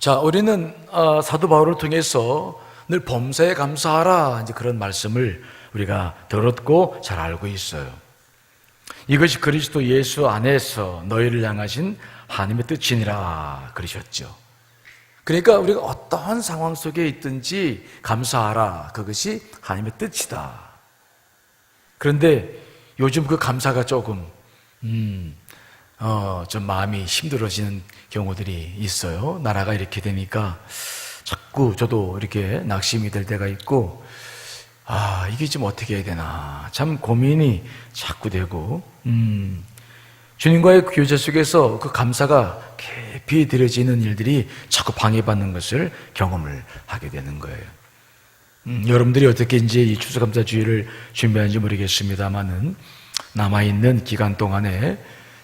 자, 우리는 사도 바울을 통해서 늘 범사에 감사하라 이제 그런 말씀을 우리가 들었고 잘 알고 있어요. 이것이 그리스도 예수 안에서 너희를 향하신 하나님의 뜻이니라 그러셨죠. 그러니까 우리가 어떠한 상황 속에 있든지 감사하라. 그것이 하나님의 뜻이다. 그런데 요즘 그 감사가 조금 좀 마음이 힘들어지는 경우들이 있어요. 나라가 이렇게 되니까 자꾸 저도 이렇게 낙심이 될 때가 있고, 이게 좀 어떻게 해야 되나 참 고민이 자꾸 되고, 주님과의 교제 속에서 그 감사가 깊이 들여지는 일들이 자꾸 방해받는 것을 경험을 하게 되는 거예요. 여러분들이 어떻게 이제 이 추수감사주의를 준비하는지 모르겠습니다만은 남아있는 기간 동안에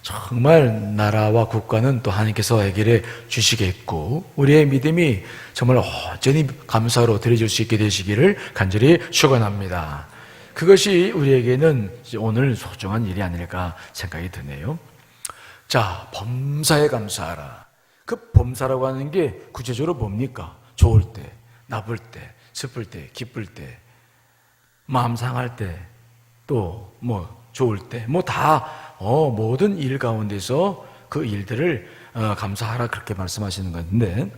정말 나라와 국가는 또 하나님께서 해결해 주시겠고, 우리의 믿음이 정말 온전히 감사로 드려질 수 있게 되시기를 간절히 축원합니다. 그것이 우리에게는 오늘 소중한 일이 아닐까 생각이 드네요. 자, 범사에 감사하라. 그 범사라고 하는 게 구체적으로 뭡니까? 좋을 때, 나쁠 때, 슬플 때, 기쁠 때, 마음 상할 때, 또 좋을 때, 모든 일 가운데서 그 일들을 감사하라 그렇게 말씀하시는 건데,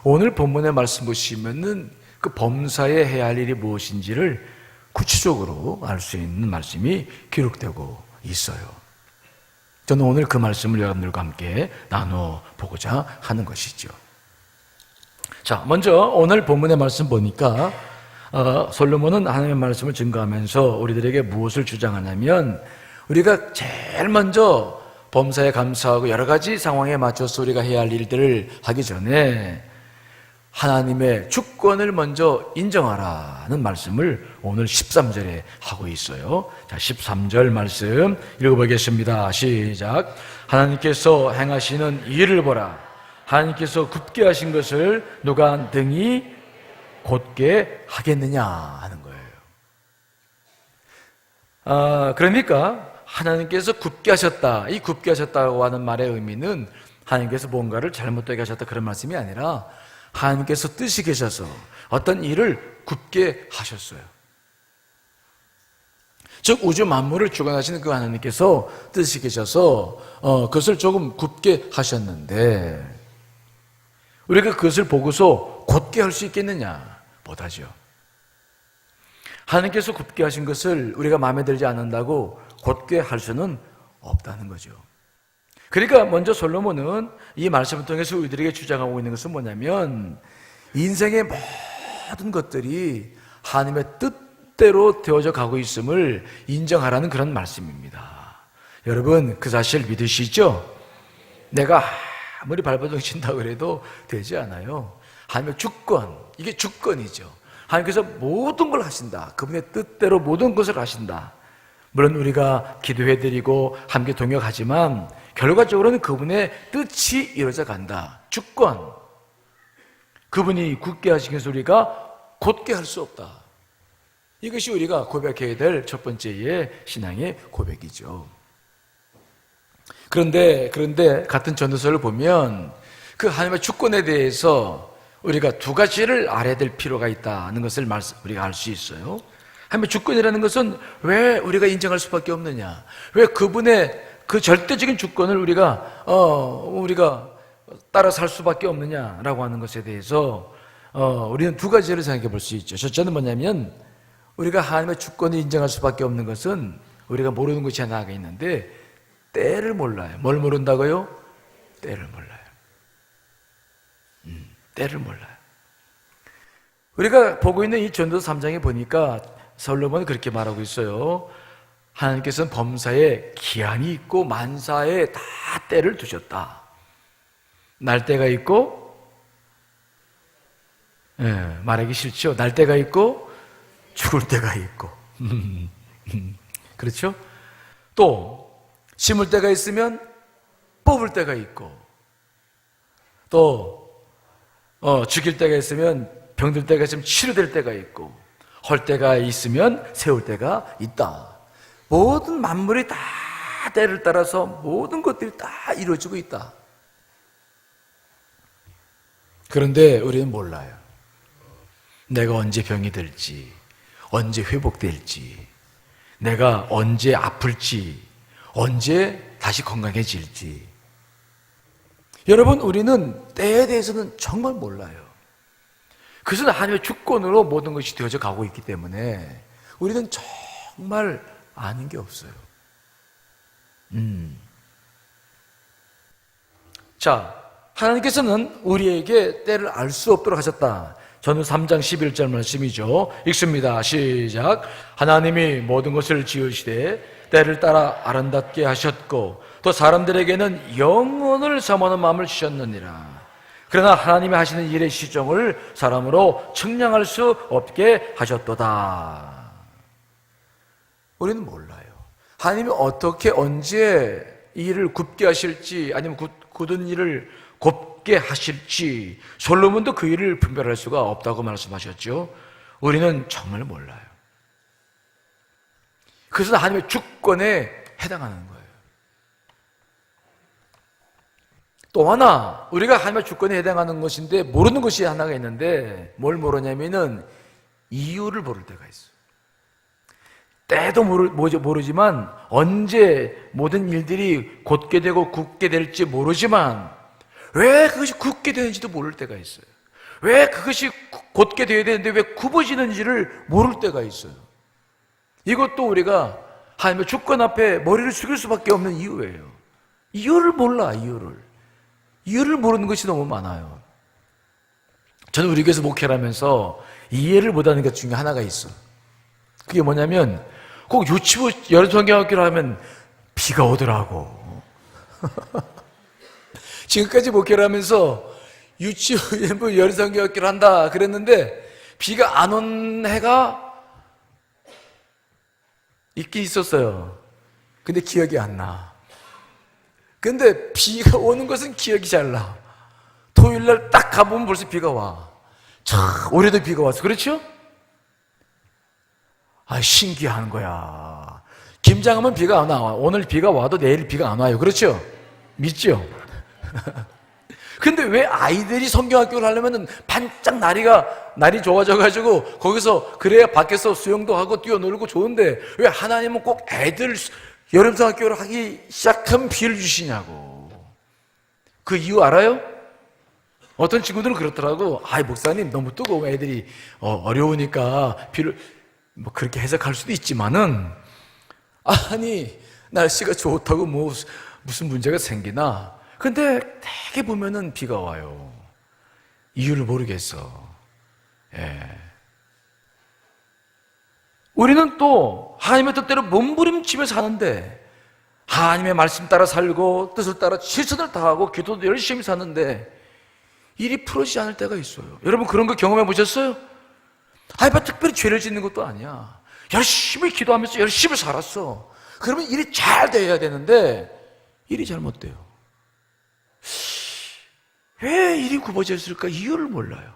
오늘 본문의 말씀 보시면은 그 범사에 해야 할 일이 무엇인지를 구체적으로 알 수 있는 말씀이 기록되고 있어요. 저는 오늘 그 말씀을 여러분들과 함께 나눠보고자 하는 것이죠. 자, 먼저 오늘 본문의 말씀 보니까 솔로몬은 하나님의 말씀을 증거하면서 우리들에게 무엇을 주장하냐면, 우리가 제일 먼저 범사에 감사하고 여러 가지 상황에 맞춰서 우리가 해야 할 일들을 하기 전에 하나님의 주권을 먼저 인정하라는 말씀을 오늘 13절에 하고 있어요. 자, 13절 말씀 읽어보겠습니다. 시작. 하나님께서 행하시는 일을 보라. 하나님께서 굳게 하신 것을 누가 능히 곧게 하겠느냐 하는 거예요. 그러니까 하나님께서 굳게 하셨다. 이 굳게 하셨다고 하는 말의 의미는 하나님께서 뭔가를 잘못되게 하셨다 그런 말씀이 아니라 하나님께서 뜻이 계셔서 어떤 일을 굳게 하셨어요. 즉 우주 만물을 주관하시는 그 하나님께서 뜻이 계셔서 그것을 조금 굳게 하셨는데, 우리가 그것을 보고서 곧게 할 수 있겠느냐? 못하죠. 하나님께서 굳게 하신 것을 우리가 마음에 들지 않는다고 곧게 할 수는 없다는 거죠. 그러니까 먼저 솔로몬은 이 말씀을 통해서 우리들에게 주장하고 있는 것은 뭐냐면, 인생의 모든 것들이 하나님의 뜻대로 되어져 가고 있음을 인정하라는 그런 말씀입니다. 여러분, 그 사실 믿으시죠? 내가 아무리 발버둥친다고 그래도 되지 않아요. 하나님의 주권, 이게 주권이죠. 하나님께서 모든 걸 하신다. 그분의 뜻대로 모든 것을 하신다. 물론 우리가 기도해드리고 함께 동역하지만 결과적으로는 그분의 뜻이 이루어져 간다. 주권. 그분이 굳게 하시는 소리가 곧게 할 수 없다. 이것이 우리가 고백해야 될 첫 번째의 신앙의 고백이죠. 그런데 같은 전도서를 보면 그 하나님의 주권에 대해서 우리가 두 가지를 알아야 될 필요가 있다는 것을 우리가 알 수 있어요. 하나님의 주권이라는 것은 왜 우리가 인정할 수밖에 없느냐? 왜 그분의 그 절대적인 주권을 우리가 따라 살 수밖에 없느냐라고 하는 것에 대해서 우리는 두 가지를 생각해 볼 수 있죠. 첫째는 뭐냐면, 우리가 하나님의 주권을 인정할 수밖에 없는 것은 우리가 모르는 것이 하나가 있는데, 때를 몰라요. 뭘 모른다고요? 때를 몰라요. 때를 몰라요. 우리가 보고 있는 이 전도서 3장에 보니까 솔로몬은 그렇게 말하고 있어요. 하나님께서는 범사에 기한이 있고 만사에 다 때를 두셨다. 날 때가 있고, 말하기 싫죠. 날 때가 있고 죽을 때가 있고 그렇죠? 또 심을 때가 있으면 뽑을 때가 있고, 또 죽일 때가 있으면 병들 때가 있으면 치료될 때가 있고, 헐 때가 있으면 세울 때가 있다. 모든 만물이 다 때를 따라서 모든 것들이 다 이루어지고 있다. 그런데 우리는 몰라요. 내가 언제 병이 들지, 언제 회복될지, 내가 언제 아플지, 언제 다시 건강해질지. 여러분, 우리는 때에 대해서는 정말 몰라요. 그것은 하나님의 주권으로 모든 것이 되어져 가고 있기 때문에 우리는 정말 아는 게 없어요. 자, 하나님께서는 우리에게 때를 알 수 없도록 하셨다. 전후 3장 11절 말씀이죠. 읽습니다. 시작. 하나님이 모든 것을 지으시되 때를 따라 아름답게 하셨고 또 사람들에게는 영원을 사모하는 마음을 주셨느니라. 그러나 하나님이 하시는 일의 시종을 사람으로 측량할 수 없게 하셨도다. 우리는 몰라요. 하나님이 어떻게 언제 이 일을 굽게 하실지, 아니면 굳은 일을 곱게 하실지 솔로몬도 그 일을 분별할 수가 없다고 말씀하셨죠. 우리는 정말 몰라요. 그것은 하나님의 주권에 해당하는 거예요. 또 하나, 우리가 하나님의 주권에 해당하는 것인데 모르는 것이 하나가 있는데, 뭘 모르냐면은 이유를 모를 때가 있어요. 때도 모르지만 언제 모든 일들이 곧게 되고 굳게 될지 모르지만 왜 그것이 굳게 되는지도 모를 때가 있어요. 왜 그것이 곧게 되어야 되는데 왜 굽어지는지를 모를 때가 있어요. 이것도 우리가 하나님의 주권 앞에 머리를 숙일 수밖에 없는 이유예요. 이유를 몰라. 이유를 모르는 것이 너무 많아요. 저는 우리 교회에서 목회를 하면서 이해를 못하는 것 중에 하나가 있어. 그게 뭐냐면 꼭 유치부 여름성경학교를 하면 비가 오더라고. 지금까지 목회를 하면서 유치부 여름성경학교를 한다 그랬는데 비가 안 온 해가 있긴 있었어요. 근데 기억이 안 나. 근데 비가 오는 것은 기억이 잘 나. 토요일날 딱 가보면 벌써 비가 와. 참, 올해도 비가 왔어. 그렇죠? 아, 신기한 거야. 김장하면 비가 안 와. 오늘 비가 와도 내일 비가 안 와요. 그렇죠? 믿죠? 근데 왜 아이들이 성경학교를 하려면 반짝 날이 좋아져가지고 거기서 그래야 밖에서 수영도 하고 뛰어놀고 좋은데 왜 하나님은 꼭 애들 여름성학교를 하기 시작하면 비를 주시냐고. 그 이유 알아요? 어떤 친구들은 그렇더라고. 아이, 목사님 너무 뜨거워. 애들이 어려우니까 비를 뭐 그렇게 해석할 수도 있지만은, 아니 날씨가 좋다고 뭐 무슨 문제가 생기나. 근데 되게 보면은 비가 와요. 이유를 모르겠어. 예. 우리는 또 하나님의 뜻대로 몸부림치며 사는데, 하나님의 말씀 따라 살고 뜻을 따라 최선을 다하고 기도도 열심히 사는데 일이 풀어지지 않을 때가 있어요. 여러분 그런 거 경험해 보셨어요? 뭐 특별히 죄를 짓는 것도 아니야. 열심히 기도하면서 열심히 살았어. 그러면 일이 잘 돼야 되는데 일이 잘못돼요. 왜 일이 굽어졌을까? 이유를 몰라요.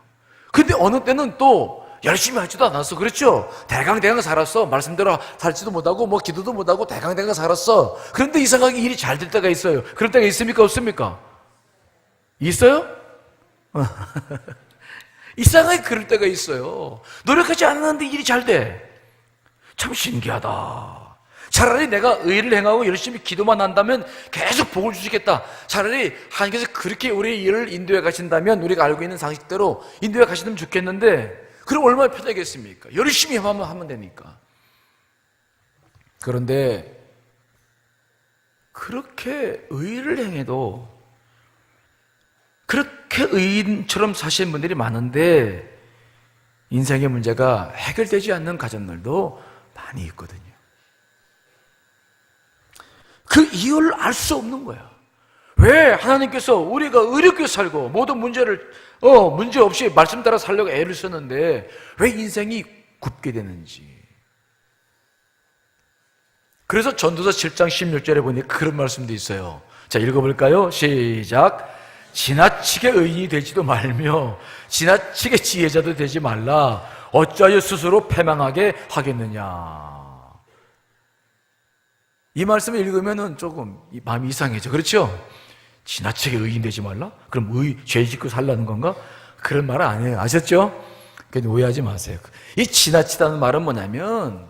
근데 어느 때는 또 열심히 하지도 않았어. 그렇죠? 대강 살았어. 말씀대로 살지도 못하고 뭐 기도도 못하고 대강 살았어. 그런데 이상하게 일이 잘 될 때가 있어요. 그럴 때가 있습니까? 없습니까? 있어요? 이상하게 그럴 때가 있어요. 노력하지 않았는데 일이 잘 돼. 참 신기하다. 차라리 내가 의를 행하고 열심히 기도만 한다면 계속 복을 주시겠다. 차라리 하나님께서 그렇게 우리의 일을 인도해 가신다면 우리가 알고 있는 상식대로 인도해 가시면 좋겠는데, 그럼 얼마나 편하겠습니까? 열심히 하면 되니까. 그런데 그렇게 의를 행해도 그렇게 의인처럼 사시는 분들이 많은데 인생의 문제가 해결되지 않는 가정들도 많이 있거든요. 그 이유를 알 수 없는 거야. 왜 하나님께서 우리가 의롭게 살고 모든 문제를 문제 없이 말씀 따라 살려고 애를 썼는데 왜 인생이 굽게 되는지. 그래서 전도서 7장 16절에 보니 그런 말씀도 있어요. 자, 읽어볼까요? 시작. 지나치게 의인이 되지도 말며 지나치게 지혜자도 되지 말라. 어찌하여 스스로 패망하게 하겠느냐. 이 말씀을 읽으면 조금 마음이 이상해져. 그렇죠? 지나치게 의인 되지 말라? 그럼 죄 짓고 살라는 건가? 그런 말 아니에요. 아셨죠? 그러니까 오해하지 마세요. 이 지나치다는 말은 뭐냐면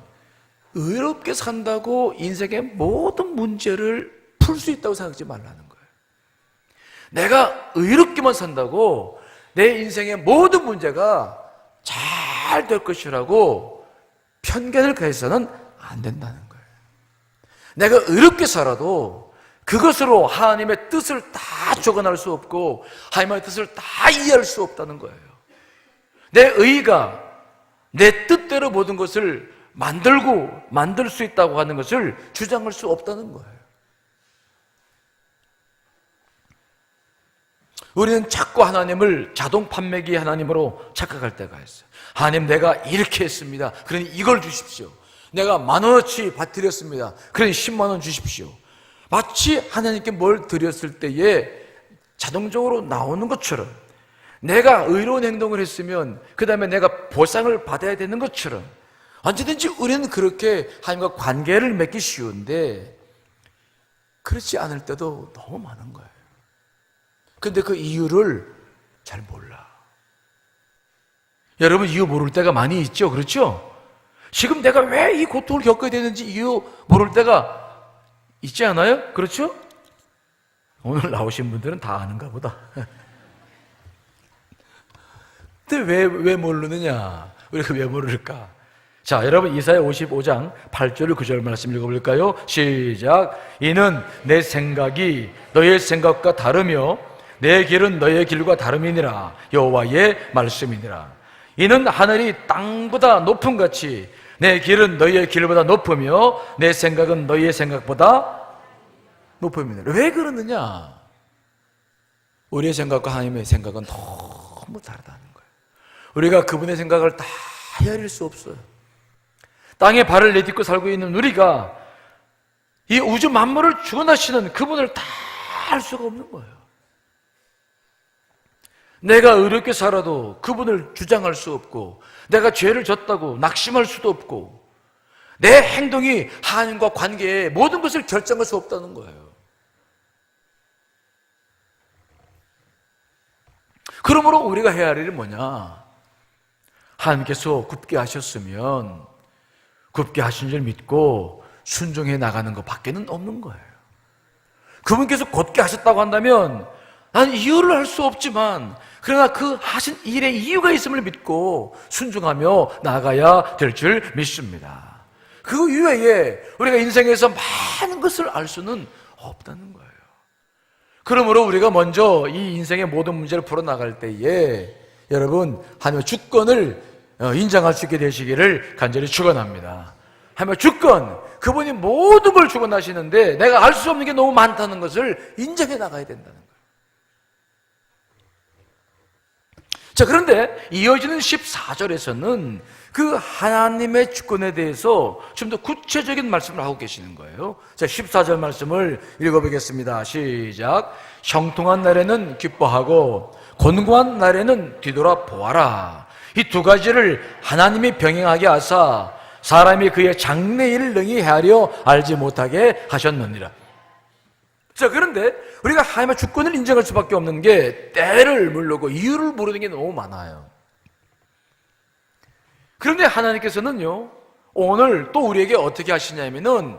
의롭게 산다고 인생의 모든 문제를 풀 수 있다고 생각하지 말라는 거예요. 내가 의롭게만 산다고 내 인생의 모든 문제가 잘 될 것이라고 편견을 가해서는 안 된다는 거예요. 내가 의롭게 살아도 그것으로 하나님의 뜻을 다 적어낼 수 없고 하나님의 뜻을 다 이해할 수 없다는 거예요. 내 의가 내 뜻대로 모든 것을 만들 수 있다고 하는 것을 주장할 수 없다는 거예요. 우리는 자꾸 하나님을 자동 판매기 하나님으로 착각할 때가 있어요. 하나님, 내가 이렇게 했습니다. 그러니 이걸 주십시오. 내가 10,000원어치 받드렸습니다. 그러니 10만 원 주십시오. 마치 하나님께 뭘 드렸을 때에 자동적으로 나오는 것처럼, 내가 의로운 행동을 했으면 그 다음에 내가 보상을 받아야 되는 것처럼 언제든지 우리는 그렇게 하나님과 관계를 맺기 쉬운데 그렇지 않을 때도 너무 많은 거예요. 근데 그 이유를 잘 몰라. 여러분, 이유 모를 때가 많이 있죠? 그렇죠? 지금 내가 왜 이 고통을 겪어야 되는지 이유 모를 때가 있지 않아요? 그렇죠? 오늘 나오신 분들은 다 아는가 보다. 근데 왜 모르느냐? 우리가 왜 모를까? 자, 여러분, 이사야 55장 8절 9절 말씀 읽어볼까요? 시작. 이는 내 생각이 너의 생각과 다르며 내 길은 너의 길과 다름이니라. 여호와의 말씀이니라. 이는 하늘이 땅보다 높음 같이 내 길은 너희의 길보다 높으며 내 생각은 너희의 생각보다 높음이니라. 왜 그러느냐? 우리의 생각과 하나님의 생각은 너무 다르다는 거예요. 우리가 그분의 생각을 다 헤아릴 수 없어요. 땅에 발을 내딛고 살고 있는 우리가 이 우주 만물을 주관하시는 그분을 다 알 수가 없는 거예요. 내가 의롭게 살아도 그분을 주장할 수 없고, 내가 죄를 졌다고 낙심할 수도 없고, 내 행동이 하나님과 관계에 모든 것을 결정할 수 없다는 거예요. 그러므로 우리가 해야 할 일은 뭐냐? 하나님께서 굽게 하셨으면 굽게 하신 줄 믿고 순종해 나가는 것 밖에는 없는 거예요. 그분께서 곧게 하셨다고 한다면 난 이유를 알 수 없지만, 그러나 그 하신 일에 이유가 있음을 믿고 순종하며 나아가야 될 줄 믿습니다. 그 이외에 우리가 인생에서 많은 것을 알 수는 없다는 거예요. 그러므로 우리가 먼저 이 인생의 모든 문제를 풀어나갈 때에 여러분, 하나님의 주권을 인정할 수 있게 되시기를 간절히 축원합니다. 하나님의 주권, 그분이 모든 걸 주권하시는데 내가 알 수 없는 게 너무 많다는 것을 인정해 나가야 된다는 거예요. 자, 그런데 이어지는 14절에서는 그 하나님의 주권에 대해서 좀 더 구체적인 말씀을 하고 계시는 거예요. 자, 14절 말씀을 읽어보겠습니다. 시작. 형통한 날에는 기뻐하고 곤고한 날에는 뒤돌아 보아라. 이 두 가지를 하나님이 병행하게 하사 사람이 그의 장래일을 능히 헤아려 알지 못하게 하셨느니라. 자, 그런데 우리가 하나님의 주권을 인정할 수밖에 없는 게 때를 모르고 이유를 모르는 게 너무 많아요. 그런데 하나님께서는요, 오늘 또 우리에게 어떻게 하시냐면은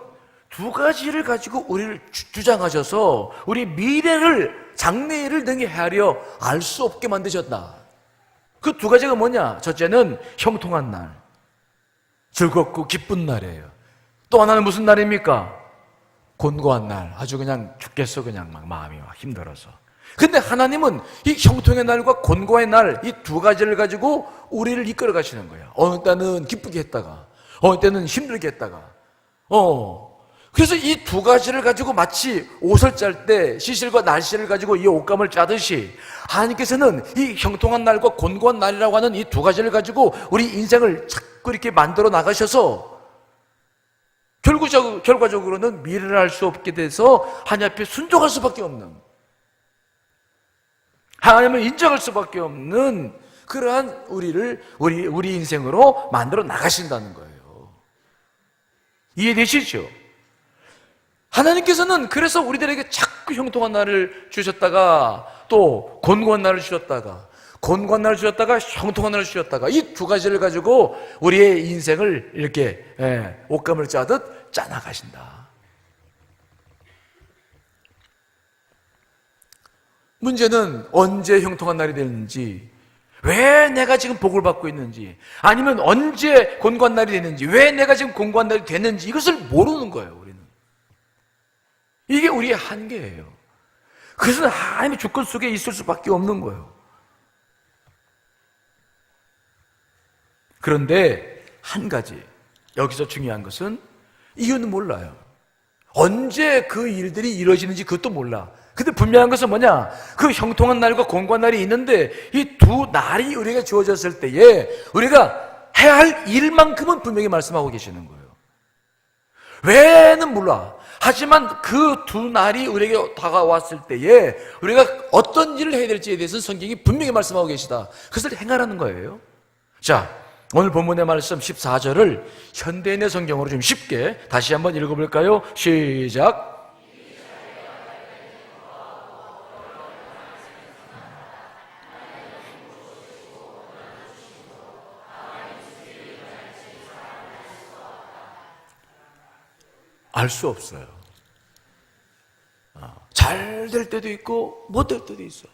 두 가지를 가지고 우리를 주장하셔서 우리 미래를, 장래일을 능히 헤아려 알 수 없게 만드셨다. 그 두 가지가 뭐냐? 첫째는 형통한 날, 즐겁고 기쁜 날이에요. 또 하나는 무슨 날입니까? 곤고한 날, 아주 그냥 죽겠어, 그냥 막 마음이 막 힘들어서. 근데 하나님은 이 형통의 날과 곤고의 날, 이 두 가지를 가지고 우리를 이끌어 가시는 거예요. 어느 때는 기쁘게 했다가, 어느 때는 힘들게 했다가. 그래서 이 두 가지를 가지고 마치 옷을 짤 때 시실과 날씨를 가지고 이 옷감을 짜듯이 하나님께서는 이 형통한 날과 곤고한 날이라고 하는 이 두 가지를 가지고 우리 인생을 자꾸 이렇게 만들어 나가셔서 결과적으로는 미래를 알 수 없게 돼서 하나님 앞에 순종할 수밖에 없는, 하나님을 인정할 수밖에 없는 그러한 우리 인생으로 만들어 나가신다는 거예요. 이해되시죠? 하나님께서는 그래서 우리들에게 자꾸 형통한 날을 주셨다가 또 곤고한 날을 주셨다가, 곤고한 날을 주셨다가 형통한 날을 주셨다가 이 두 가지를 가지고 우리의 인생을 이렇게 옷감을 짜듯 짜나가신다. 문제는 언제 형통한 날이 되는지, 왜 내가 지금 복을 받고 있는지, 아니면 언제 곤고한 날이 되는지, 왜 내가 지금 곤고한 날이 되는지 이것을 모르는 거예요. 우리는 이게 우리의 한계예요. 그것은 하나님의 주권 속에 있을 수밖에 없는 거예요. 그런데 한 가지 여기서 중요한 것은 이유는 몰라요. 언제 그 일들이 이루어지는지 그것도 몰라. 근데 분명한 것은 뭐냐? 그 형통한 날과 곤고한 날이 있는데 이 두 날이 우리에게 주어졌을 때에 우리가 해야 할 일만큼은 분명히 말씀하고 계시는 거예요. 왜는 몰라. 하지만 그 두 날이 우리에게 다가왔을 때에 우리가 어떤 일을 해야 될지에 대해서는 성경이 분명히 말씀하고 계시다. 그것을 행하라는 거예요. 자, 오늘 본문의 말씀 14절을 현대인의 성경으로 좀 쉽게 다시 한번 읽어볼까요? 시작. 알 수 없어요. 잘 될 때도 있고 못 될 때도 있어.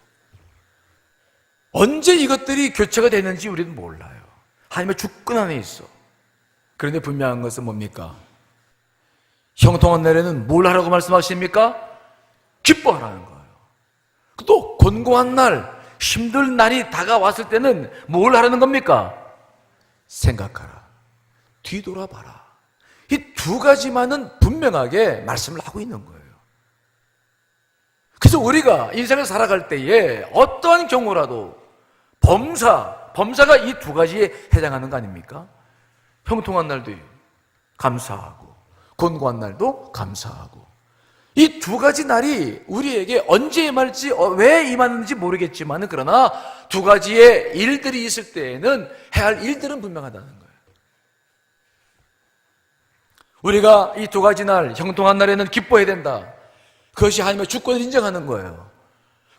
언제 이것들이 교체가 되는지 우리는 몰라요. 하나님의 주권 안에 있어. 그런데 분명한 것은 뭡니까? 형통한 날에는 뭘 하라고 말씀하십니까? 기뻐하라는 거예요. 또 곤고한 날, 힘든 날이 다가왔을 때는 뭘 하라는 겁니까? 생각하라. 뒤돌아봐라. 이 두 가지만은 분명하게 말씀을 하고 있는 거예요. 그래서 우리가 인생을 살아갈 때에 어떠한 경우라도 범사가 이 두 가지에 해당하는 거 아닙니까? 형통한 날도 감사하고 곤고한 날도 감사하고, 이 두 가지 날이 우리에게 언제 임할지 왜 임하는지 모르겠지만 그러나 두 가지의 일들이 있을 때에는 해야 할 일들은 분명하다는 거예요. 우리가 이 두 가지 날, 형통한 날에는 기뻐해야 된다. 그것이 하나님의 주권을 인정하는 거예요.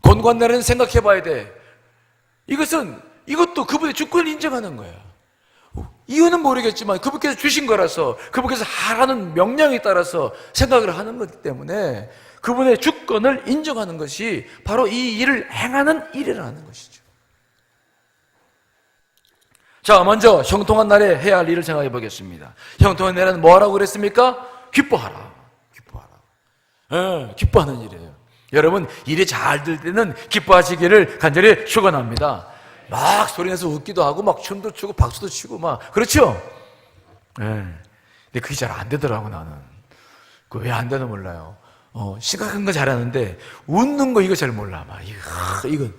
곤고한 날에는 생각해 봐야 돼. 이것도 그분의 주권을 인정하는 거예요. 이유는 모르겠지만 그분께서 주신 거라서, 그분께서 하라는 명령에 따라서 생각을 하는 거기 때문에 그분의 주권을 인정하는 것이 바로 이 일을 행하는 일이라는 것이죠. 자, 먼저 형통한 날에 해야 할 일을 생각해 보겠습니다. 형통한 날에는 뭐 하라고 그랬습니까? 기뻐하라. 기뻐하는 일이에요. 여러분, 일이 잘 될 때는 기뻐하시기를 간절히 축원합니다. 막 소리내서 웃기도 하고 막 춤도 추고 박수도 치고 막 그렇죠? 근데 그게 잘 안 되더라고. 나는 그 왜 안 되나 몰라요. 심각한 거 잘하는데 웃는 거 이거 잘 몰라. 막 이건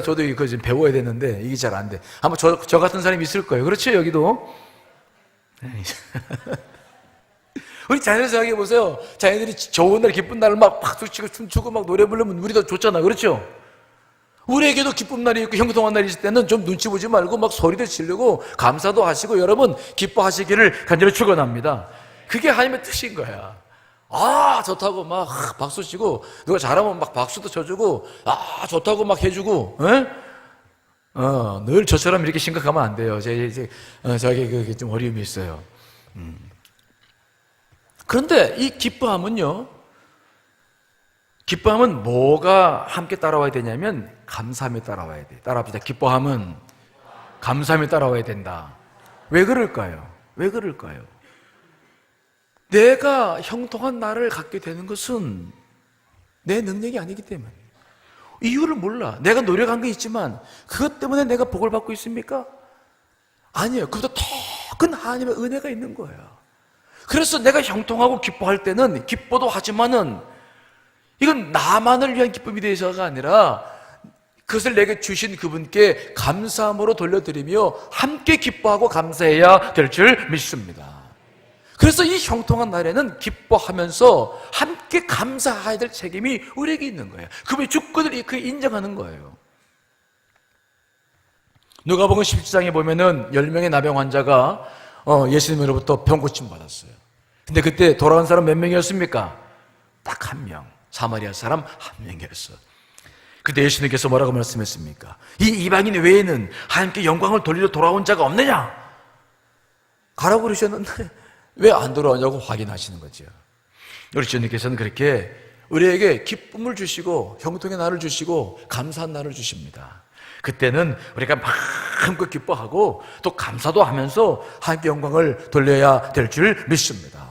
저도 이거 좀 배워야 되는데 이게 잘 안 돼. 아마 저 같은 사람이 있을 거예요. 그렇죠? 여기도. 우리 자녀들 생각해 보세요. 자녀들이 좋은 날, 기쁜 날을 막 박수 치고 춤추고 막 노래 부르면 우리도 좋잖아. 그렇죠? 우리에게도 기쁜 날이 있고 형통한 날이 있을 때는 좀 눈치 보지 말고 막 소리도 지르고 감사도 하시고 여러분 기뻐하시기를 간절히 축원합니다. 그게 하나님의 뜻인 거야. 좋다고 막 박수 치고, 누가 잘하면 막 박수도 쳐주고, 좋다고 막 해주고, 늘 저처럼 이렇게 심각하면 안 돼요. 저에게 그게 좀 어려움이 있어요. 그런데 이 기뻐함은 뭐가 함께 따라와야 되냐면 감사함이 따라와야 돼. 따라합시다. 기뻐함은 감사함이 따라와야 된다. 왜 그럴까요? 내가 형통한 날을 갖게 되는 것은 내 능력이 아니기 때문에. 이유를 몰라. 내가 노력한 게 있지만 그것 때문에 내가 복을 받고 있습니까? 아니에요. 그보다 더 큰 하나님의 은혜가 있는 거예요. 그래서 내가 형통하고 기뻐할 때는 기뻐도 하지만은 이건 나만을 위한 기쁨이 되어서가 아니라 그것을 내게 주신 그분께 감사함으로 돌려드리며 함께 기뻐하고 감사해야 될 줄 믿습니다. 그래서 이 형통한 날에는 기뻐하면서 함께 감사해야 될 책임이 우리에게 있는 거예요. 그분의 주권을 인정하는 거예요. 누가복음 17장에 보면은 10명의 나병 환자가 예수님으로부터 병고침 받았어요. 근데 그때 돌아간 사람 몇 명이었습니까? 딱 한 명. 사마리아 사람 한 명이었어. 근데 예수님께서 뭐라고 말씀했습니까? 이 이방인 외에는 하나님께 영광을 돌리러 돌아온 자가 없느냐? 가라고 그러셨는데 왜 안 돌아오냐고 확인하시는 거죠. 우리 주님께서는 그렇게 우리에게 기쁨을 주시고 형통의 날을 주시고 감사한 날을 주십니다. 그때는 우리가 마음껏 기뻐하고 또 감사도 하면서 하나님께 영광을 돌려야 될 줄 믿습니다.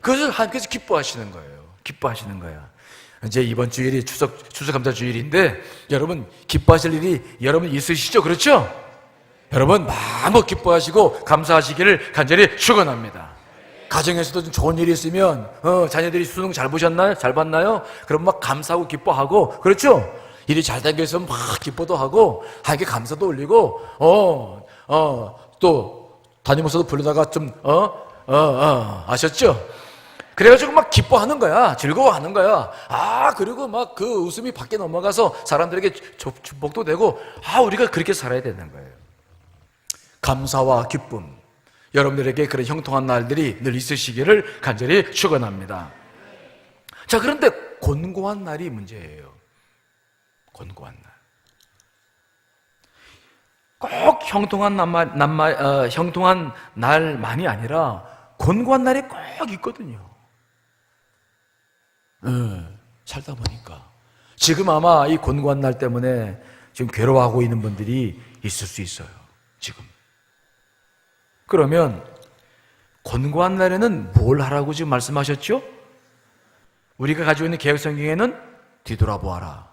그것을 하나님께서 기뻐하시는 거예요. 기뻐하시는 거야. 이제 이번 주일이 추수감사 주일인데 여러분 기뻐하실 일이 여러분 있으시죠? 그렇죠? 여러분 마음껏 기뻐하시고 감사하시기를 간절히 축원합니다. 가정에서도 좀 좋은 일이 있으면 자녀들이 수능 잘 보셨나요? 잘 봤나요? 그럼 막 감사하고 기뻐하고 그렇죠? 일이 잘 당겨서 막 기뻐도 하고 하나님께 감사도 올리고 또 담임목사도 부르다가 좀 아셨죠? 그래가지고 막 기뻐하는 거야. 즐거워하는 거야. 그리고 막 그 웃음이 밖에 넘어가서 사람들에게 축복도 되고 우리가 그렇게 살아야 되는 거예요. 감사와 기쁨, 여러분들에게 그런 형통한 날들이 늘 있으시기를 간절히 축원합니다. 자, 그런데 곤고한 날이 문제예요. 곤고한 날. 꼭 형통한 형통한 날만이 아니라 곤고한 날이 꼭 있거든요. 살다 보니까 지금 아마 이 곤고한 날 때문에 지금 괴로워하고 있는 분들이 있을 수 있어요. 지금. 그러면 곤고한 날에는 뭘 하라고 지금 말씀하셨죠? 우리가 가지고 있는 개역 성경에는 뒤돌아보아라.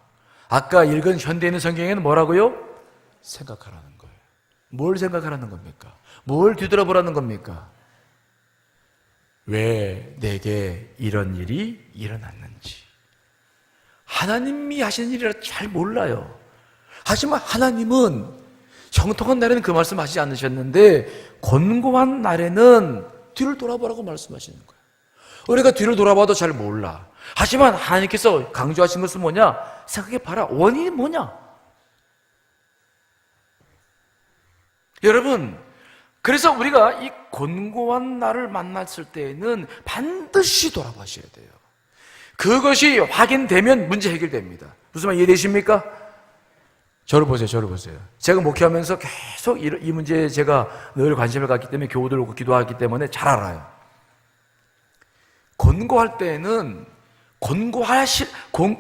아까 읽은 현대인의 성경에는 뭐라고요? 생각하라는 거예요. 뭘 생각하라는 겁니까? 뭘 뒤돌아보라는 겁니까? 왜 내게 이런 일이 일어났는지. 하나님이 하시는 일이라 잘 몰라요. 하지만 하나님은 형통한 날에는 그 말씀 하시지 않으셨는데 곤고한 날에는 뒤를 돌아보라고 말씀하시는 거예요. 우리가 뒤를 돌아봐도 잘 몰라. 하지만 하나님께서 강조하신 것은 뭐냐? 생각해봐라. 원인이 뭐냐? 여러분, 그래서 우리가 이 곤고한 날을 만났을 때에는 반드시 돌아보셔야 돼요. 그것이 확인되면 문제 해결됩니다. 무슨 말 이해되십니까? 저를 보세요. 제가 목회하면서 계속 이 문제에 제가 늘 관심을 갖기 때문에 교우들 오고 기도하기 때문에 잘 알아요. 곤고할 때에는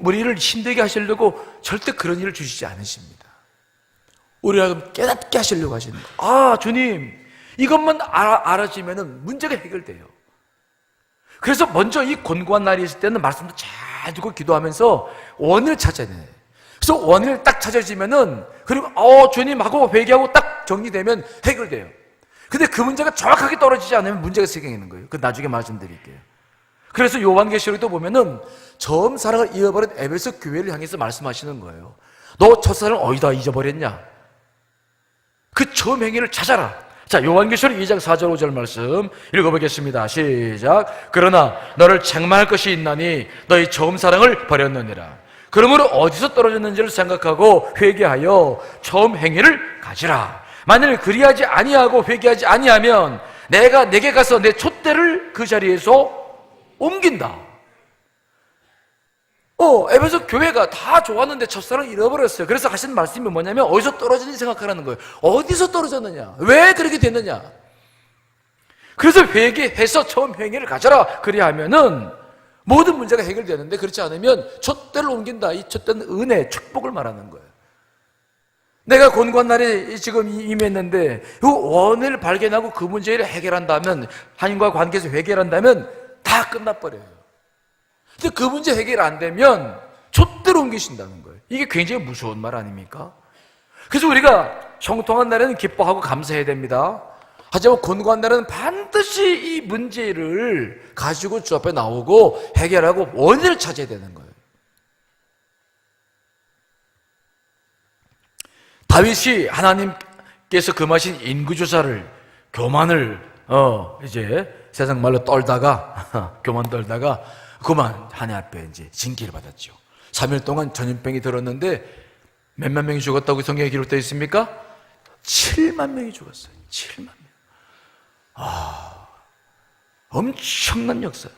우리를 힘들게 하시려고 절대 그런 일을 주시지 않으십니다. 우리가 깨닫게 하시려고 하시는 거예요. 주님, 이것만 알아지면 문제가 해결돼요. 그래서 먼저 이 곤고한 날이 있을 때는 말씀도 잘 듣고 기도하면서 원인을 찾아야 돼요. 그래서 원인을 딱 찾아지면은, 그리고 주님하고 회개하고 딱 정리되면 해결돼요. 근데 그 문제가 정확하게 떨어지지 않으면 문제가 생기는 거예요. 그 나중에 말씀드릴게요. 그래서 요한계시록에도 보면은 처음 사랑을 잃어버린 에베소 교회를 향해서 말씀하시는 거예요. 너 첫사랑을 어디다 잊어버렸냐? 그 처음 행위를 찾아라. 자, 요한계시록 2장 4절 5절 말씀 읽어보겠습니다. 시작. 그러나 너를 책망할 것이 있나니 너희 처음 사랑을 버렸느니라. 그러므로 어디서 떨어졌는지를 생각하고 회개하여 처음 행위를 가지라. 만일 그리하지 아니하고 회개하지 아니하면 내가 내게 가서 내 촛대를 그 자리에서 옮긴다. 에베소 교회가 다 좋았는데 첫사랑을 잃어버렸어요. 그래서 하신 말씀이 뭐냐면 어디서 떨어졌는지 생각하라는 거예요. 어디서 떨어졌느냐? 왜 그렇게 됐느냐? 그래서 회개해서 처음 행위를 가져라. 그리하면은 모든 문제가 해결되는데, 그렇지 않으면 촛대를 옮긴다. 이 촛대는 은혜, 축복을 말하는 거예요. 내가 곤고한 날에 지금 임했는데 그 원을 발견하고 그 문제를 해결한다면, 하나님과 관계에서 해결한다면 다 끝나버려요. 근데 그 문제 해결 안 되면 촛대로 옮기신다는 거예요. 이게 굉장히 무서운 말 아닙니까? 그래서 우리가 형통한 날에는 기뻐하고 감사해야 됩니다. 하지만 곤고한 날에는 반드시 이 문제를 가지고 주 앞에 나오고 해결하고 원인을 찾아야 되는 거예요. 다윗이 하나님께서 금하신 인구조사를, 교만을 이제 세상 말로 떨다가 교만 떨다가 그만 하나님 앞에 이제 징계를 받았죠. 3일 동안 전염병이 들었는데 몇만 명이 죽었다고 성경에 기록되어 있습니까? 7만 명이 죽었어요. 7만 명. 엄청난 역사.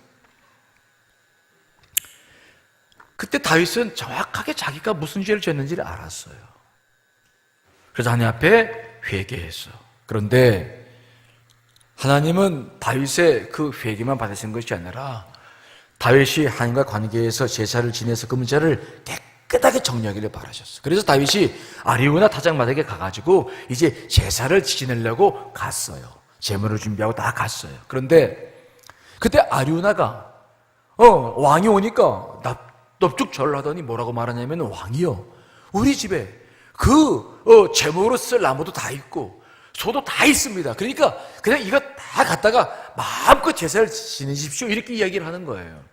그때 다윗은 정확하게 자기가 무슨 죄를 지었는지를 알았어요. 그래서 하나님 앞에 회개했어. 그런데 하나님은 다윗의 그 회개만 받으신 것이 아니라 다윗이 하나님과 관계에서 제사를 지내서 그 문제를 깨끗하게 정리하기를 바라셨어. 그래서 다윗이 아리우나 타작마당에 가가지고 이제 제사를 지내려고 갔어요. 제물을 준비하고 다 갔어요. 그런데 그때 아리우나가 왕이 오니까 넙죽절을 하더니 뭐라고 말하냐면, 왕이요, 우리 집에 제물로 쓸 나무도 다 있고 소도 다 있습니다. 그러니까 그냥 이거 다 갖다가 마음껏 제사를 지내십시오, 이렇게 이야기를 하는 거예요.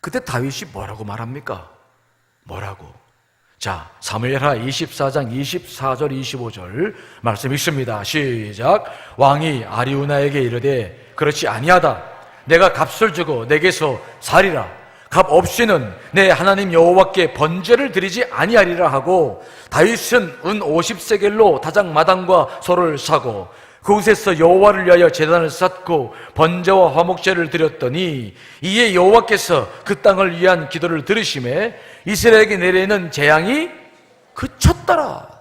그때 다윗이 뭐라고 말합니까? 뭐라고? 자, 사무엘하 24장 24절 25절 말씀 있습니다. 시작. 왕이 아리우나에게 이르되 그렇지 아니하다. 내가 값을 주고 내게서 살이라. 값 없이는 내 하나님 여호와께 번제를 드리지 아니하리라 하고, 다윗은 은 50세겔로 다장마당과 소를 사고 그곳에서 여호와를 위하여 제단을 쌓고 번제와 화목제를 드렸더니, 이에 여호와께서 그 땅을 위한 기도를 들으심에 이스라엘에게 내리는 재앙이 그쳤더라.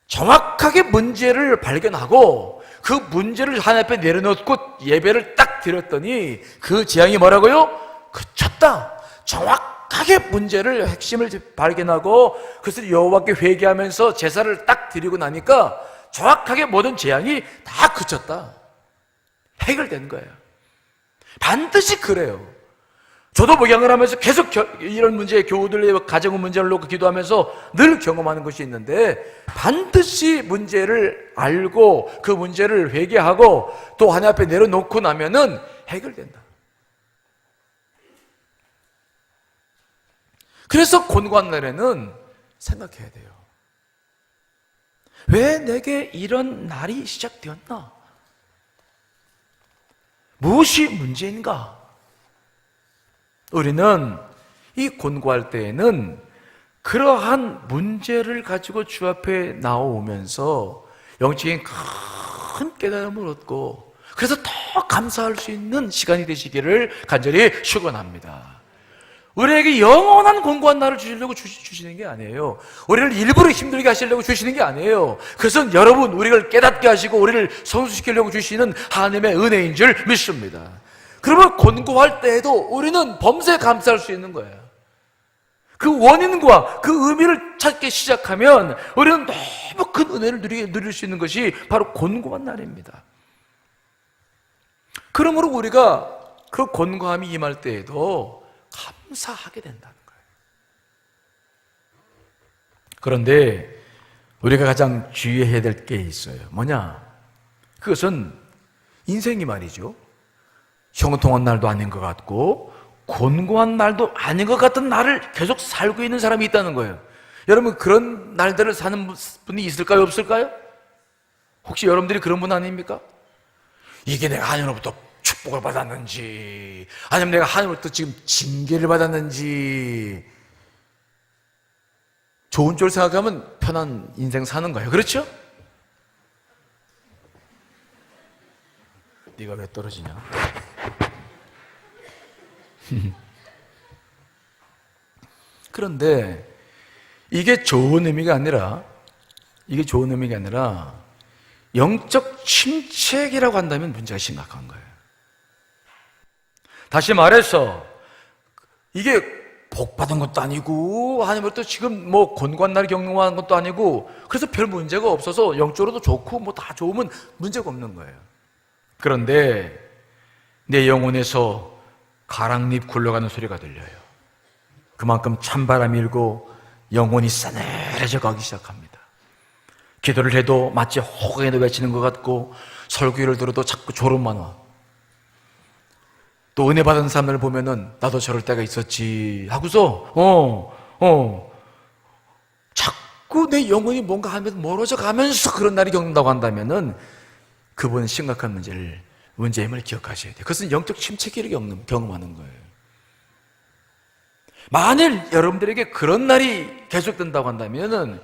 정확하게 문제를 발견하고 그 문제를 하나님 앞에 내려놓고 예배를 딱 드렸더니 그 재앙이 뭐라고요? 그쳤다. 정확하게 문제를 핵심을 발견하고 그것을 여호와께 회개하면서 제사를 딱 드리고 나니까 정확하게 모든 재앙이 다 그쳤다. 해결된 거예요. 반드시 그래요. 저도 목양을 하면서 계속 이런 문제, 교우들의 가정 문제를 놓고 기도하면서 늘 경험하는 것이 있는데, 반드시 문제를 알고 그 문제를 회개하고 또 하나님 앞에 내려놓고 나면은 해결된다. 그래서 곤고한 날에는 생각해야 돼요. 왜 내게 이런 날이 시작되었나? 무엇이 문제인가? 우리는 이 곤고할 때에는 그러한 문제를 가지고 주 앞에 나오면서 영적인 큰 깨달음을 얻고, 그래서 더 감사할 수 있는 시간이 되시기를 간절히 축원합니다. 우리에게 영원한 곤고한 날을 주시려고 주시는 게 아니에요. 우리를 일부러 힘들게 하시려고 주시는 게 아니에요. 그것은 여러분, 우리를 깨닫게 하시고 우리를 성숙시키려고 주시는 하나님의 은혜인 줄 믿습니다. 그러면 곤고할 때에도 우리는 범사에 감사할 수 있는 거예요. 그 원인과 그 의미를 찾기 시작하면 우리는 너무 큰 은혜를 누릴 수 있는 것이 바로 곤고한 날입니다. 그러므로 우리가 그 곤고함이 임할 때에도 감사하게 된다는 거예요. 그런데 우리가 가장 주의해야 될 게 있어요. 뭐냐? 그것은 인생이 말이죠. 형통한 날도 아닌 것 같고 곤고한 날도 아닌 것 같은 날을 계속 살고 있는 사람이 있다는 거예요. 여러분, 그런 날들을 사는 분이 있을까요? 없을까요? 혹시 여러분들이 그런 분 아닙니까? 이게 내가 하나님으로부터 축복을 받았는지, 아니면 내가 하나님으로부터 지금 징계를 받았는지, 좋은 쪽을 생각하면 편한 인생 사는 거예요. 그렇죠? 네가 왜 떨어지냐? 그런데 이게 좋은 의미가 아니라 영적 침체기라고 한다면 문제가 심각한 거예요. 다시 말해서 이게 복 받은 것도 아니고 하나님으로부터 지금 뭐 곤고한 날을 경험하는 것도 아니고, 그래서 별 문제가 없어서 영적으로도 좋고 뭐 다 좋으면 문제가 없는 거예요. 그런데 내 영혼에서 가랑잎 굴러가는 소리가 들려요. 그만큼 찬바람이 일고 영혼이 싸늘해져 가기 시작합니다. 기도를 해도 마치 호강에도 외치는 것 같고, 설교를 들어도 자꾸 졸음만 와. 또 은혜 받은 사람을 보면은 나도 저럴 때가 있었지 하고서 자꾸 내 영혼이 뭔가 하면서 멀어져 가면서 그런 날이 겪는다고 한다면은 그분은 심각한 문제임을 기억하셔야 돼요. 그것은 영적 침체기를 경험하는 거예요. 만일 여러분들에게 그런 날이 계속된다고 한다면은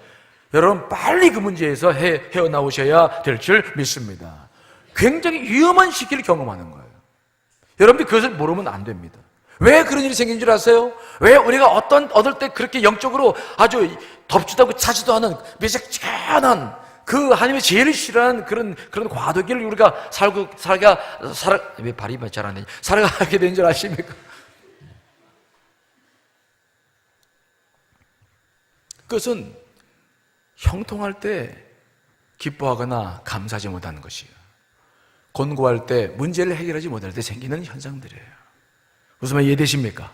여러분 빨리 그 문제에서 헤어나오셔야 될 줄 믿습니다. 굉장히 위험한 시기를 경험하는 거예요. 여러분들 그것을 모르면 안 됩니다. 왜 그런 일이 생긴 줄 아세요? 왜 우리가 얻을 때 그렇게 영적으로 아주 덥지도 않고 차지도 않은 미적지근한 그 하나님이 제일 싫어하는 그런 과도기를 우리가 왜 발이 잘 안 되지? 살아가게 된 줄 아십니까? 그것은 형통할 때 기뻐하거나 감사하지 못하는 것이에요. 곤고할 때, 문제를 해결하지 못할 때 생기는 현상들이에요. 무슨 말 이해되십니까?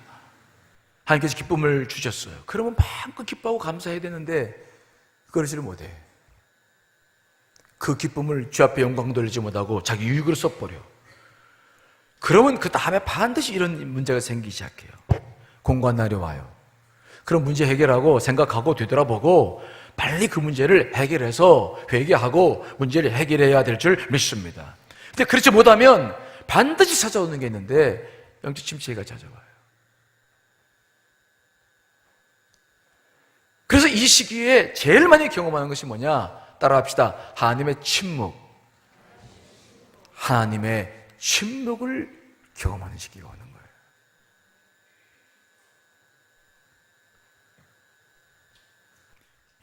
하나님께서 기쁨을 주셨어요. 그러면 마음껏 기뻐하고 감사해야 되는데 그러지를 못해. 그 기쁨을 주 앞에 영광 돌리지 못하고 자기 유익으로 써버려. 그러면 그 다음에 반드시 이런 문제가 생기기 시작해요. 공고한 날이 와요. 그럼 문제 해결하고 생각하고 되돌아보고 빨리 그 문제를 해결해서 회개하고 문제를 해결해야 될 줄 믿습니다. 근데 그렇지 못하면 반드시 찾아오는 게 있는데 영적 침체가 찾아와요. 그래서 이 시기에 제일 많이 경험하는 것이 뭐냐? 따라합시다. 하나님의 침묵. 하나님의 침묵을 경험하는 시기가 오는 거예요.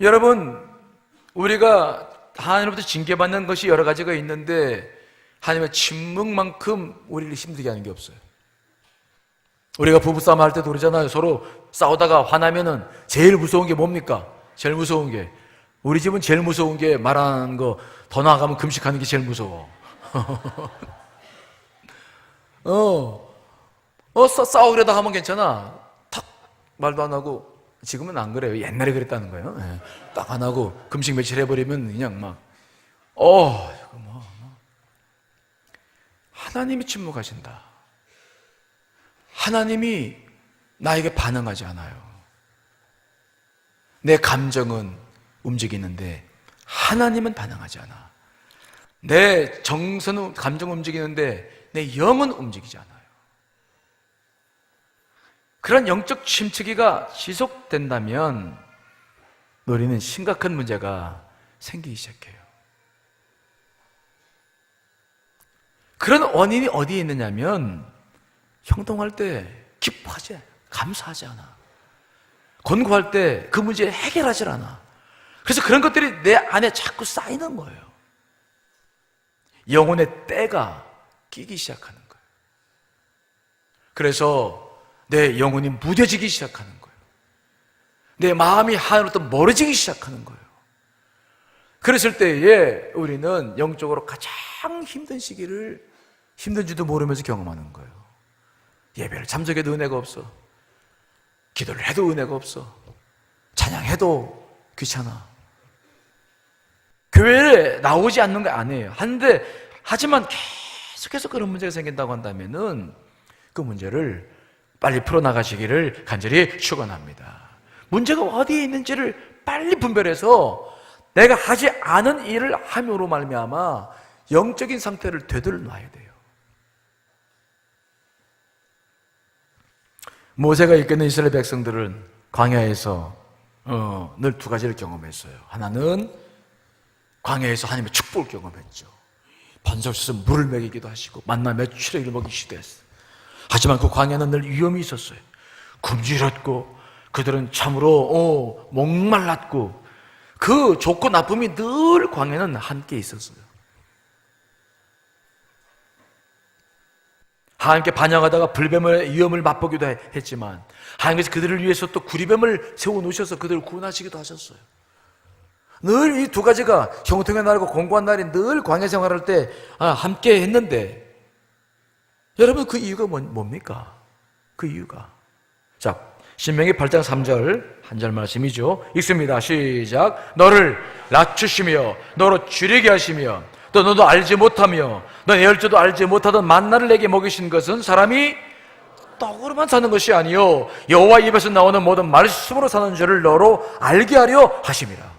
여러분, 우리가 하나님으로부터 징계받는 것이 여러 가지가 있는데 하나님의 침묵만큼 우리를 힘들게 하는 게 없어요. 우리가 부부싸움 할 때도 그러잖아요. 서로 싸우다가 화나면은 제일 무서운 게 뭡니까? 제일 무서운 게, 우리 집은 제일 무서운 게 말하는 거, 더 나아가면 금식하는 게 제일 무서워. 싸우려다 하면 괜찮아. 탁 말도 안 하고. 지금은 안 그래요. 옛날에 그랬다는 거예요. 네. 딱 안 하고 금식 며칠 해버리면 그냥 막 이거 뭐 하나님이 침묵하신다. 하나님이 나에게 반응하지 않아요. 내 감정은 움직이는데 하나님은 반응하지 않아. 내 정서는 감정은 움직이는데 내 영은 움직이지 않아요. 그런 영적 침체기가 지속된다면 우리는 심각한 문제가 생기기 시작해요. 그런 원인이 어디에 있느냐면 형통할 때 기뻐하지 않아. 감사하지 않아. 권고할 때 그 문제를 해결하지 않아. 그래서 그런 것들이 내 안에 자꾸 쌓이는 거예요. 영혼의 때가 끼기 시작하는 거예요. 그래서 내 영혼이 무뎌지기 시작하는 거예요. 내 마음이 하나로부터 멀어지기 시작하는 거예요. 그랬을 때에 우리는 영적으로 가장 힘든 시기를 힘든지도 모르면서 경험하는 거예요. 예배를 참석해도 은혜가 없어. 기도를 해도 은혜가 없어. 찬양해도 귀찮아. 교회에 나오지 않는 거 아니에요. 하지만 계속해서 그런 문제가 생긴다고 한다면은 그 문제를 빨리 풀어나가시기를 간절히 축원합니다. 문제가 어디에 있는지를 빨리 분별해서 내가 하지 않은 일을 함으로 말미암아 영적인 상태를 되돌려놔야 돼요. 모세가 이끄는 이스라엘 백성들은 광야에서 늘 두 가지를 경험했어요. 하나는 광야에서 하나님의 축복을 경험했죠. 반석에서 물을 먹이기도 하시고 만나 며칠의 일을 먹이시기도 했어요. 하지만 그 광야는 늘 위험이 있었어요. 굶주렸고 그들은 참으로 목말랐고 그 좋고 나쁨이 늘 광야는 함께 있었어요. 하나님께 반역하다가 불뱀의 위험을 맛보기도 했지만 하나님께서 그들을 위해서 또 구리뱀을 세워놓으셔서 그들을 구원하시기도 하셨어요. 늘 이 두 가지가 형통의 날과 공고한 날이 늘 광야 생활할 때 함께 했는데 여러분 그 이유가 뭡니까? 그 이유가 자 신명기 8장 3절 한 절 말씀이죠. 읽습니다. 시작. 너를 낮추시며 너로 줄이게 하시며 또 너도 알지 못하며 너 열조도 알지 못하던 만나를 내게 먹이신 것은 사람이 떡으로만 사는 것이 아니요 여호와 입에서 나오는 모든 말씀으로 사는 줄을 너로 알게 하려 하심이라.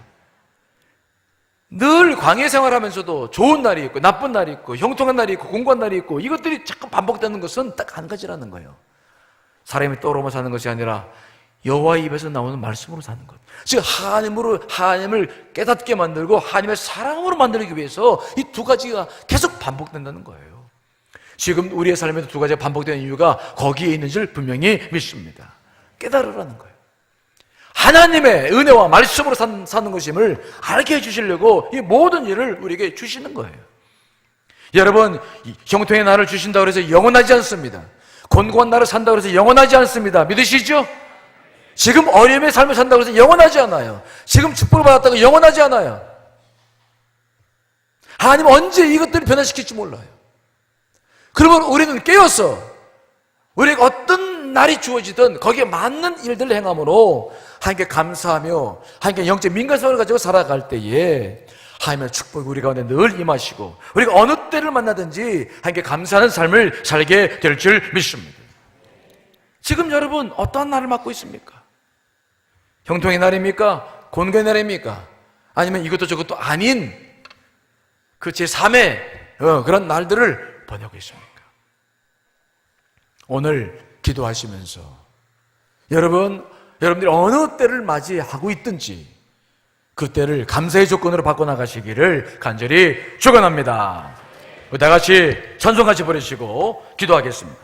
늘 광야 생활하면서도 좋은 날이 있고 나쁜 날이 있고 형통한 날이 있고 공고한 날이 있고 이것들이 자꾸 반복되는 것은 딱 한 가지라는 거예요. 사람이 떡으로만 사는 것이 아니라 여호와 입에서 나오는 말씀으로 사는 것. 즉 하나님을 깨닫게 만들고 하나님의 사랑으로 만들기 위해서 이 두 가지가 계속 반복된다는 거예요. 지금 우리의 삶에도 두 가지가 반복되는 이유가 거기에 있는 줄 분명히 믿습니다. 깨달으라는 거예요. 하나님의 은혜와 말씀으로 사는 것임을 알게 해주시려고 이 모든 일을 우리에게 주시는 거예요. 여러분, 형통의 날을 주신다고 해서 영원하지 않습니다. 곤고한 날을 산다고 해서 영원하지 않습니다. 믿으시죠? 지금 어려움의 삶을 산다고 해서 영원하지 않아요. 지금 축복을 받았다고 영원하지 않아요. 하나님 언제 이것들을 변화시킬지 몰라요. 그러면 우리는 깨어서 우리에게 어떤 날이 주어지든 거기에 맞는 일들을 행함으로 하나님께 감사하며 하나님께 영적 민감성을 가지고 살아갈 때에 하나님의 축복이 우리 가운데 늘 임하시고 우리가 어느 때를 만나든지 하나님께 감사하는 삶을 살게 될 줄 믿습니다. 지금 여러분 어떠한 날을 맞고 있습니까? 형통의 날입니까? 곤고의 날입니까? 아니면 이것도 저것도 아닌 그 제3의 그런 날들을 보내고 있습니까? 오늘 기도하시면서 여러분들이 어느 때를 맞이하고 있든지 그 때를 감사의 조건으로 바꿔나가시기를 간절히 축원합니다. 다 같이 찬송같이 부르시고 기도하겠습니다.